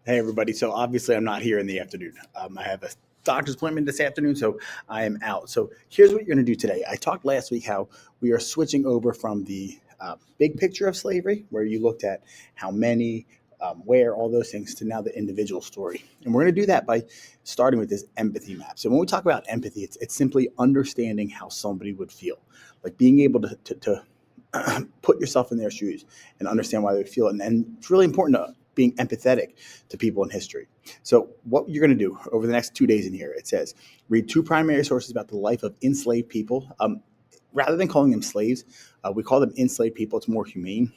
Hey, everybody. So obviously, I'm not here in the afternoon. I have a doctor's appointment this afternoon, so I am out. So here's what you're going to do today. I talked last week how we are switching over from the big picture of slavery, where you looked at how many, where, all those things, to now the individual story. And we're going to do that by starting with this empathy map. So when we talk about empathy, it's simply understanding how somebody would feel, like being able to put yourself in their shoes and understand why they feel it. And it's really important to being empathetic to people in history. So what you're going to do over the next 2 days in here, it says, read two primary sources about the life of enslaved people. Rather than calling them slaves, we call them enslaved people. It's more humane.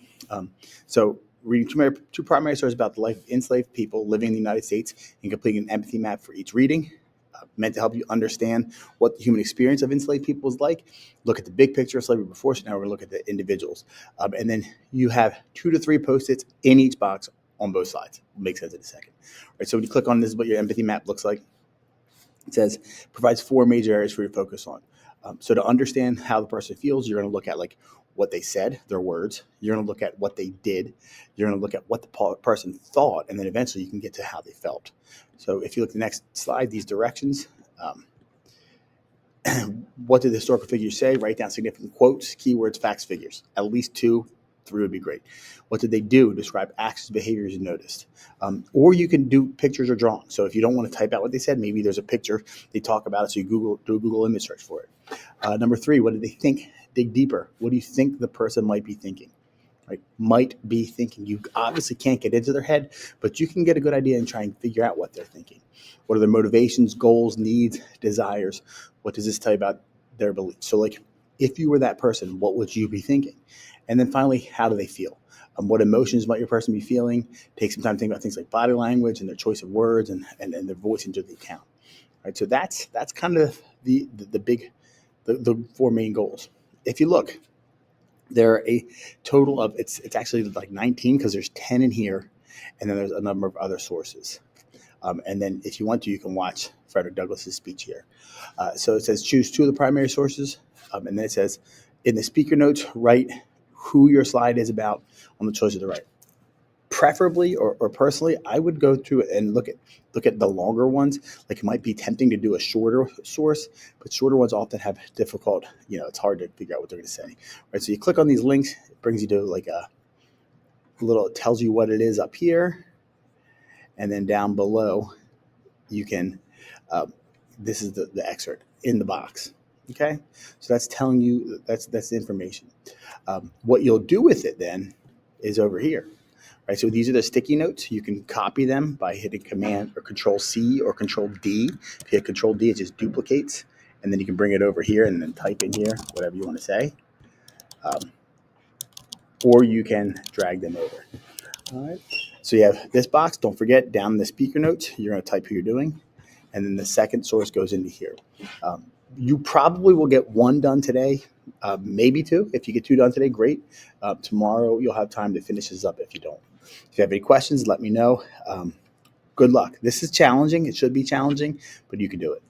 So reading two primary sources about the life of enslaved people living in the United States and completing an empathy map for each reading. Meant to help you understand what the human experience of enslaved people is like. Look at the big picture of slavery before, so now we're going to look at the individuals. And then you have 2 to 3 Post-its in each box on both sides. It'll make sense in a second. All right, so when you click on this is what your empathy map looks like. It says provides 4 major areas for you to focus on. So to understand how the person feels, you're going to look at like what they said, their words. You're going to look at what they did. You're going to look at what the person thought, and then eventually you can get to how they felt. So if you look at the next slide, these directions, what did the historical figures say? Write down significant quotes, keywords, facts, figures. At least 2, 3 would be great. What did they do? Describe actions, behaviors you noticed. Or you can do pictures or drawings. So if you don't want to type out what they said, maybe there's a picture, they talk about it, so you do a Google image search for it. Number 3, what did they think? Dig deeper. What do you think the person might be thinking? Right? Might be thinking. You obviously can't get into their head, but you can get a good idea and try and figure out what they're thinking. What are their motivations, goals, needs, desires? What does this tell you about their beliefs? So like, if you were that person, what would you be thinking? And then finally, how do they feel? What emotions might your person be feeling? Take some time to think about things like body language and their choice of words and their voice into the account. Right? So that's kind of the 4 main goals. If you look, there are a total of it's actually like 19 because there's 10 in here, and then there's a number of other sources. And then if you want to, you can watch Frederick Douglass's speech here. So it says choose 2 of the primary sources, and then it says in the speaker notes, write who your slide is about on the choice of the right. Preferably or personally, I would go through and look at the longer ones. Like, it might be tempting to do a shorter source, but shorter ones often have difficult, it's hard to figure out what they're going to say. Right? So you click on these links, it brings you to like a little, it tells you what it is up here. And then down below, you can, this is the excerpt in the box. Okay. So that's telling you, that's the information. What you'll do with it then is over here. Right, so these are the sticky notes. You can copy them by hitting Command or Control C or Control D. If you hit Control D, it just duplicates, and then you can bring it over here and then type in here whatever you want to say, or you can drag them over. All right. So you have this box. Don't forget, down in the speaker notes, you're going to type who you're doing, and then the second source goes into here. You probably will get 1 done today, maybe 2. If you get 2 done today, great. Tomorrow you'll have time to finish this up if you don't. If you have any questions, let me know. Good luck. This is challenging. It should be challenging, but you can do it.